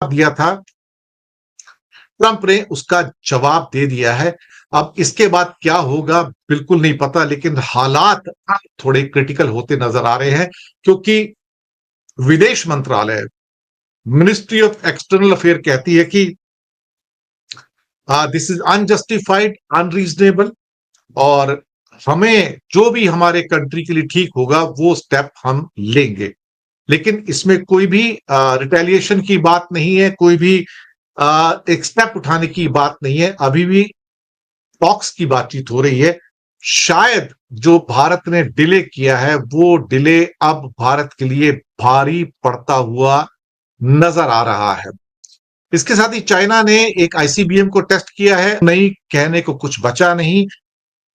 दिया था, ट्रंप ने उसका जवाब दे दिया है। अब इसके बाद क्या होगा बिल्कुल नहीं पता, लेकिन हालात थोड़े क्रिटिकल होते नजर आ रहे हैं, क्योंकि विदेश मंत्रालय, मिनिस्ट्री ऑफ एक्सटर्नल अफेयर कहती है कि दिस इज अनजस्टिफाइड, अनरीजनेबल, और हमें जो भी हमारे कंट्री के लिए ठीक होगा वो स्टेप हम लेंगे। लेकिन इसमें कोई भी रिटेलिएशन की बात नहीं है, कोई भी एक स्टेप उठाने की बात नहीं है। अभी भी टॉक्स की बातचीत हो रही है। शायद जो भारत ने डिले किया है वो डिले अब भारत के लिए भारी पड़ता हुआ नजर आ रहा है। इसके साथ ही चाइना ने एक आईसीबीएम को टेस्ट किया है, नहीं कहने को कुछ बचा नहीं।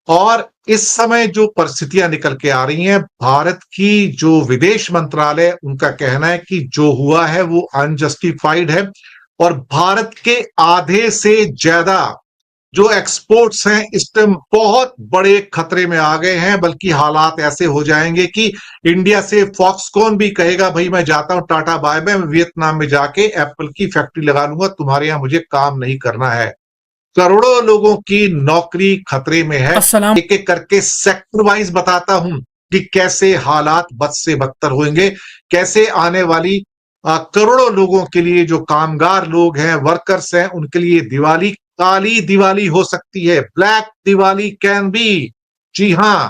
और इस समय जो परिस्थितियां निकल के आ रही हैं, भारत की जो विदेश मंत्रालय, उनका कहना है कि जो हुआ है वो अनजस्टिफाइड है, और भारत के आधे से ज्यादा जो एक्सपोर्ट्स हैं इस टाइम बहुत बड़े खतरे में आ गए हैं। बल्कि हालात ऐसे हो जाएंगे कि इंडिया से फॉक्सकॉन भी कहेगा भाई मैं जाता हूं, टाटा बाय बाय, मैं वियतनाम में जाके एप्पल की फैक्ट्री लगा लूंगा, तुम्हारे यहां मुझे काम नहीं करना है। करोड़ों लोगों की नौकरी खतरे में है। अस्सलाम एक एक करके सेक्टर वाइज बताता हूं कि कैसे हालात बद से बदतर होंगे, कैसे आने वाली करोड़ों लोगों के लिए, जो कामगार लोग हैं, वर्कर्स हैं, उनके लिए दिवाली काली दिवाली हो सकती है, ब्लैक दिवाली कैन बी। जी हां।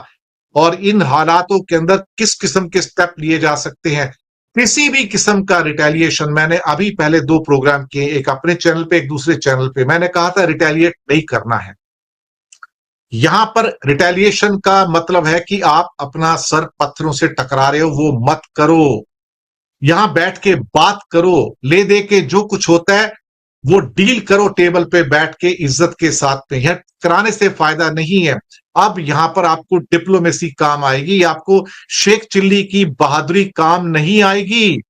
और इन हालातों के अंदर किस किस्म के स्टेप लिए जा सकते हैं, किसी भी किस्म का रिटेलिएशन, मैंने अभी पहले 2 प्रोग्राम किए, एक अपने चैनल पे, एक दूसरे चैनल पे, मैंने कहा था रिटेलिएट नहीं करना है। यहां पर रिटेलिएशन का मतलब है कि आप अपना सर पत्थरों से टकरा रहे हो, वो मत करो। यहां बैठ के बात करो, ले दे के जो कुछ होता है वो डील करो टेबल पे बैठ के इज्जत के साथ में। यह कराने से फायदा नहीं है। अब यहां पर आपको डिप्लोमेसी काम आएगी, आपको शेख चिल्ली की बहादुरी काम नहीं आएगी।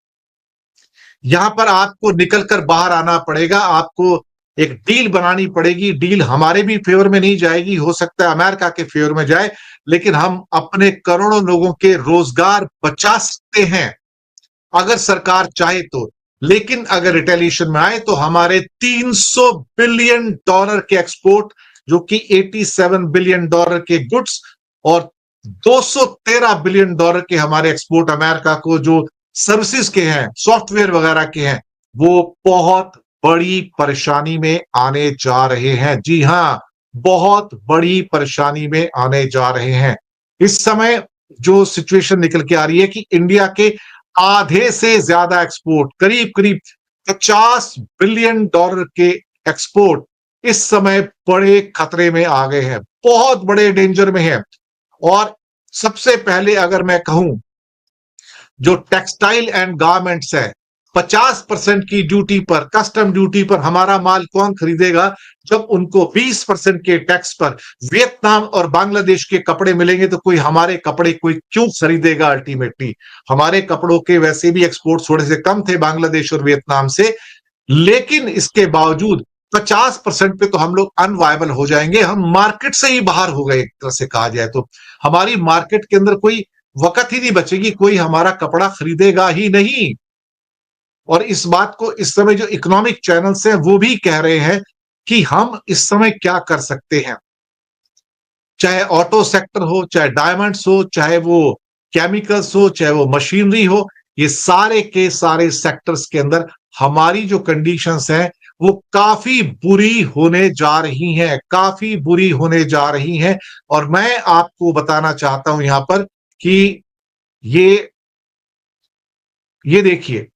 यहां पर आपको निकलकर बाहर आना पड़ेगा, आपको एक डील बनानी पड़ेगी। डील हमारे भी फेवर में नहीं जाएगी, हो सकता है अमेरिका के फेवर में जाए, लेकिन हम अपने करोड़ों लोगों के रोजगार बचा सकते हैं अगर सरकार चाहे तो। लेकिन अगर रिटेलिएशन में आए तो हमारे 300 बिलियन डॉलर के एक्सपोर्ट, जो कि 87 बिलियन डॉलर के गुड्स, और 213 बिलियन डॉलर के हमारे एक्सपोर्ट अमेरिका को जो सर्विसेज के हैं, सॉफ्टवेयर वगैरह के हैं, वो बहुत बड़ी परेशानी में आने जा रहे हैं। जी हां, बहुत बड़ी परेशानी में आने जा रहे हैं। इस समय जो सिचुएशन निकल के आ रही है कि इंडिया के आधे से ज्यादा एक्सपोर्ट, करीब करीब 50 बिलियन डॉलर के एक्सपोर्ट इस समय बड़े खतरे में आ गए हैं, बहुत बड़े डेंजर में हैं। और सबसे पहले अगर मैं कहूं, जो टेक्सटाइल एंड गारमेंट्स है, 50% की ड्यूटी पर, कस्टम ड्यूटी पर हमारा माल कौन खरीदेगा, जब उनको 20% के टैक्स पर वियतनाम और बांग्लादेश के कपड़े मिलेंगे तो कोई हमारे कपड़े कोई क्यों खरीदेगा। अल्टीमेटली हमारे कपड़ों के वैसे भी एक्सपोर्ट थोड़े से कम थे बांग्लादेश और वियतनाम से, लेकिन इसके बावजूद 50% पे तो हम लोग अनवायबल हो जाएंगे, हम मार्केट से ही बाहर हो गए एक तरह से कहा जाए तो। हमारी मार्केट के अंदर कोई वक्त ही नहीं बचेगी, कोई हमारा कपड़ा खरीदेगा ही नहीं। और इस बात को इस समय जो इकोनॉमिक चैनल्स हैं वो भी कह रहे हैं कि हम इस समय क्या कर सकते हैं, चाहे ऑटो सेक्टर हो, चाहे डायमंड्स हो, चाहे वो केमिकल्स हो, चाहे वो मशीनरी हो, ये सारे के सारे सेक्टर्स के अंदर हमारी जो कंडीशंस हैं वो काफी बुरी होने जा रही हैं, काफी बुरी होने जा रही हैं। और मैं आपको बताना चाहता हूं यहां पर कि ये देखिए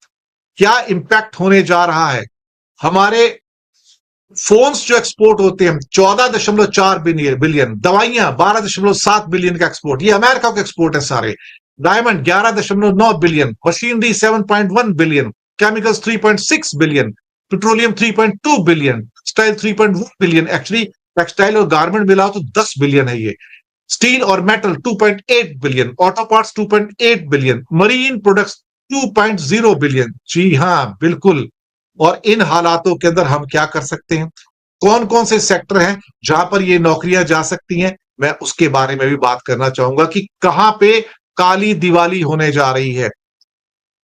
क्या इंपैक्ट होने जा रहा है। हमारे फोन्स जो एक्सपोर्ट होते हैं 14.4 बिलियन, दवाइयां 12.7 बिलियन का एक्सपोर्ट, ये अमेरिका के एक्सपोर्ट है सारे। Diamond 11.9 billion, machinery 7.1 billion, chemicals 3.6 billion, petroleum 3.2 billion, textile 3.1 billion. Actually textile और गारमेंट मिलाओ तो 10 बिलियन है ये। स्टील और metal 2.8 billion, auto parts 2.8 billion, marine products 2.0 billion. जी हां, बिल्कुल। और इन हालातों के अंदर हम क्या कर सकते हैं, कौन कौन से सेक्टर हैं जहां पर ये नौकरियां जा सकती हैं, मैं उसके बारे में भी बात करना चाहूंगा कि कहां पे काली दिवाली होने जा रही है।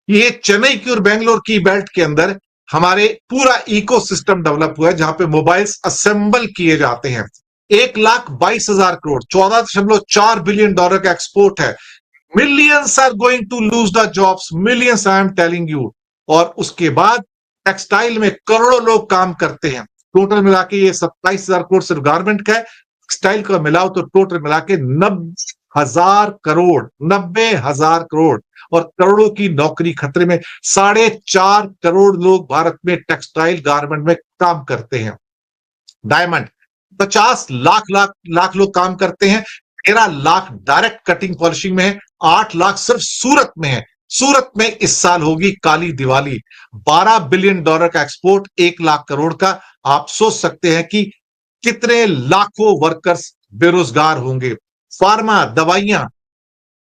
ये चेन्नई की और बेंगलोर की बेल्ट के अंदर हमारे पूरा इकोसिस्टम डेवलप हुआ है जहां पे मोबाइल्स असेंबल किए जाते हैं। 1,22,000 करोड़, $14.4 बिलियन का एक्सपोर्ट है। Millions are going to lose the jobs, millions, I am telling you. और उसके बाद टेक्सटाइल में करोड़ों लोग काम करते हैं। टोटल मिला के ये 27,000 करोड़ सिर्फ गारमेंट का है। टेक्सटाइल का मिलाओ तो टोटल मिला के 90,000 करोड़, 90,000 करोड़। और करोड़ों की नौकरी खतरे में। 4.5 करोड़ लोग भारत में टेक्सटाइल गारमेंट में काम करते हैं। डायमंड 50 लाख लाख लाख लोग काम करते हैं। 13 लाख डायरेक्ट कटिंग पॉलिशिंग में है। 8 लाख सिर्फ सूरत में है। सूरत में इस साल होगी काली दिवाली। $12 बिलियन का एक्सपोर्ट, 1 लाख करोड़ का। आप सोच सकते हैं कि कितने लाखों वर्कर्स बेरोजगार होंगे। फार्मा, दवाइयां,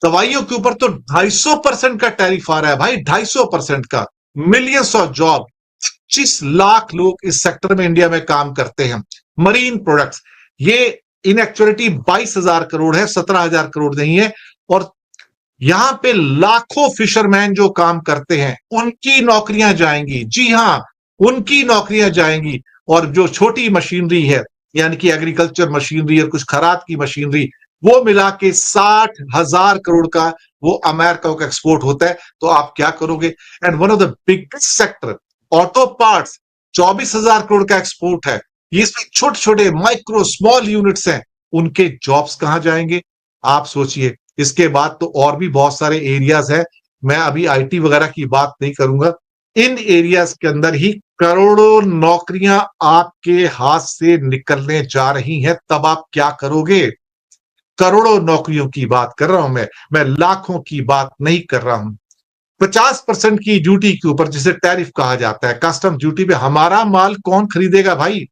दवाइयों के ऊपर तो 250% का टैरिफ आ रहा है भाई, 250% का। मिलियंस ऑफ जॉब, 25 लाख लोग इस सेक्टर में इंडिया में काम करते हैं। मरीन प्रोडक्ट्स, ये इन एक्चुअलिटी 22,000 करोड़ है, 17,000 करोड़ नहीं है। और यहां पे लाखों फिशरमैन जो काम करते हैं उनकी नौकरियां जाएंगी। जी हां, उनकी नौकरियां जाएंगी। और जो छोटी मशीनरी है, यानी कि एग्रीकल्चर मशीनरी और कुछ खराद की मशीनरी, वो मिला के 60,000 करोड़ का वो अमेरिका का एक्सपोर्ट होता है। तो आप क्या करोगे? And one of the biggest sector, auto parts, 24,000 crore का एक्सपोर्ट है। इसमें छोटे छोटे माइक्रो स्मॉल यूनिट्स हैं, उनके जॉब्स कहां जाएंगे? आप सोचिए। इसके बाद तो और भी बहुत सारे एरियाज हैं। मैं अभी आईटी वगैरह की बात नहीं करूंगा। इन एरियाज के अंदर ही करोड़ों नौकरियां आपके हाथ से निकलने जा रही हैं। तब आप क्या करोगे? करोड़ों नौकरियों की बात कर रहा हूं मैं लाखों की बात नहीं कर रहा हूं। 50% की ड्यूटी के ऊपर, जिसे टैरिफ कहा जाता है, कस्टम ड्यूटी पे हमारा माल कौन खरीदेगा भाई?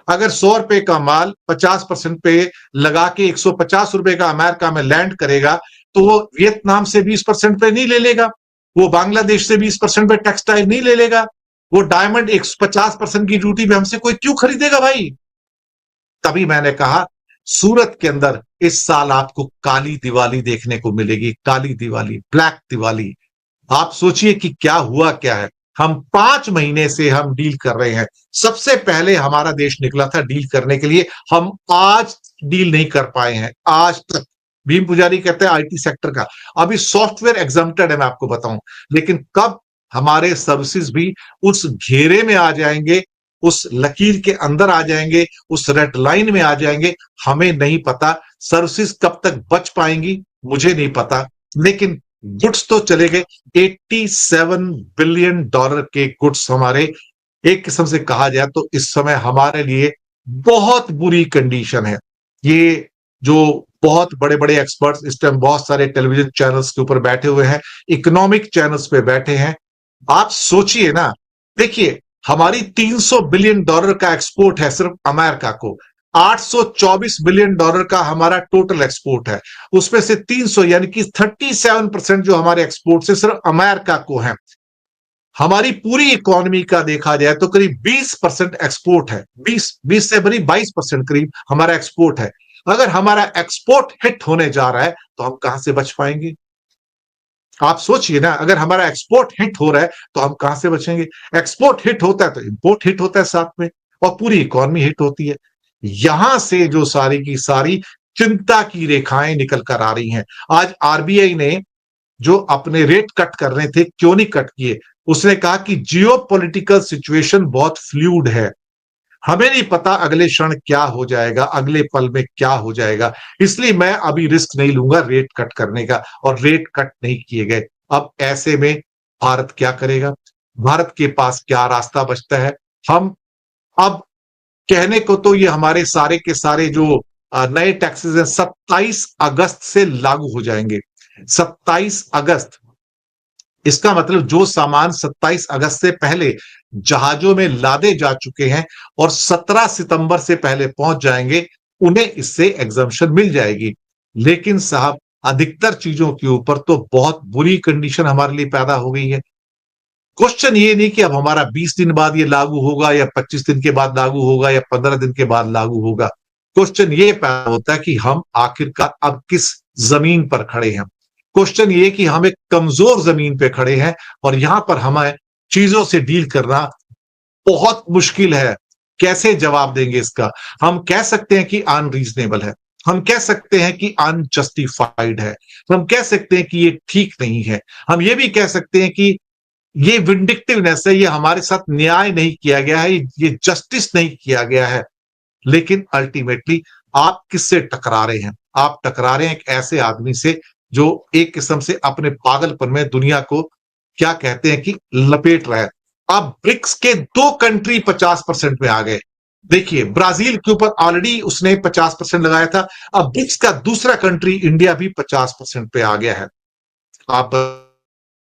अगर 100 रुपए का माल 50% पे लगा के 150 रुपए का अमेरिका में लैंड करेगा, तो वो वियतनाम से 20% पे नहीं ले लेगा। वो बांग्लादेश से 20% पे टेक्सटाइल नहीं ले लेगा। वो डायमंड 150% की ड्यूटी पे हमसे कोई क्यों खरीदेगा भाई? तभी मैंने कहा, सूरत के अंदर इस साल आपको काली दिवाली देखने को मिलेगी। काली दिवाली, ब्लैक दिवाली। आप सोचिए कि क्या हुआ क्या है। हम 5 महीने से हम डील कर रहे हैं। सबसे पहले हमारा देश निकला था डील करने के लिए। हम आज डील नहीं कर पाए हैं, आज तक। भीम पुजारी कहते हैं आईटी सेक्टर का अभी सॉफ्टवेयर एग्जम्प्टेड है, मैं आपको बताऊं। लेकिन कब हमारे सर्विसेज भी उस घेरे में आ जाएंगे, उस लकीर के अंदर आ जाएंगे, उस रेड लाइन में आ जाएंगे, हमें नहीं पता। सर्विसेज कब तक बच पाएंगी मुझे नहीं पता। लेकिन गुड्स तो चले गए। $87 बिलियन के गुड्स हमारे, एक किस्म से कहा जाए तो इस समय हमारे लिए बहुत बुरी कंडीशन है। ये जो बहुत बड़े बड़े एक्सपर्ट्स इस टाइम बहुत सारे टेलीविजन चैनल्स के ऊपर बैठे हुए हैं, इकोनॉमिक चैनल्स पे बैठे हैं। आप सोचिए ना, देखिए, हमारी $300 बिलियन का एक्सपोर्ट है सिर्फ अमेरिका को। $824 बिलियन का हमारा टोटल एक्सपोर्ट है। उसमें से 300 यानी कि 37% जो हमारे एक्सपोर्ट से सिर्फ अमेरिका को है। हमारी पूरी इकोनॉमी का देखा जाए तो करीब 20% एक्सपोर्ट है। 20 से बड़ी 22% करीब हमारा एक्सपोर्ट है। अगर हमारा एक्सपोर्ट हिट होने जा रहा है तो हम कहां से बच पाएंगे? आप सोचिए ना, अगर हमारा एक्सपोर्ट हिट हो रहा है तो हम कहां से बचेंगे? एक्सपोर्ट हिट होता है तो इंपोर्ट हिट होता है साथ में, और पूरी इकोनॉमी हिट होती है। यहां से जो सारी की सारी चिंता की रेखाएं निकल कर आ रही हैं। आज आरबीआई ने जो अपने रेट कट करने थे, क्यों नहीं कट किए? उसने कहा कि जियो पॉलिटिकल सिचुएशन बहुत फ्लूइड है, हमें नहीं पता अगले क्षण क्या हो जाएगा, अगले पल में क्या हो जाएगा। इसलिए मैं अभी रिस्क नहीं लूंगा रेट कट करने का, और रेट कट नहीं किए गए। अब ऐसे में भारत क्या करेगा? भारत के पास क्या रास्ता बचता है? हम अब, कहने को तो ये हमारे सारे के सारे जो नए टैक्सेस हैं 27 अगस्त से लागू हो जाएंगे। 27 अगस्त, इसका मतलब जो सामान 27 अगस्त से पहले जहाजों में लादे जा चुके हैं और 17 सितंबर से पहले पहुंच जाएंगे, उन्हें इससे एग्जम्पशन मिल जाएगी। लेकिन साहब, अधिकतर चीजों के ऊपर तो बहुत बुरी कंडीशन हमारे लिए पैदा हो गई है। क्वेश्चन ये नहीं कि अब हमारा 20 दिन बाद ये लागू होगा, या 25 दिन के बाद लागू होगा, या 15 दिन के बाद लागू होगा। क्वेश्चन ये पैदा होता है कि हम आखिरकार अब किस जमीन पर खड़े हैं। क्वेश्चन ये कि हम एक कमजोर जमीन पे खड़े हैं, और यहां पर हमें चीजों से डील करना बहुत मुश्किल है। कैसे जवाब देंगे इसका? हम कह सकते हैं कि अनरीजनेबल है, हम कह सकते हैं कि अनजस्टिफाइड है, हम कह सकते हैं कि ये ठीक नहीं है, हम ये भी कह सकते हैं कि ये विंडिक्टिवनेस है, ये हमारे साथ न्याय नहीं किया गया है, ये जस्टिस नहीं किया गया है। लेकिन अल्टीमेटली आप किससे टकरा रहे हैं? आप टकरा रहे हैं एक ऐसे आदमी से जो एक किस्म से अपने पागलपन में दुनिया को क्या कहते हैं कि लपेट रहा है। अब ब्रिक्स के 2 कंट्री 50% में आ गए। देखिए, ब्राजील के ऊपर ऑलरेडी उसने 50% लगाया था। अब ब्रिक्स का दूसरा कंट्री इंडिया भी 50% पे आ गया है। आप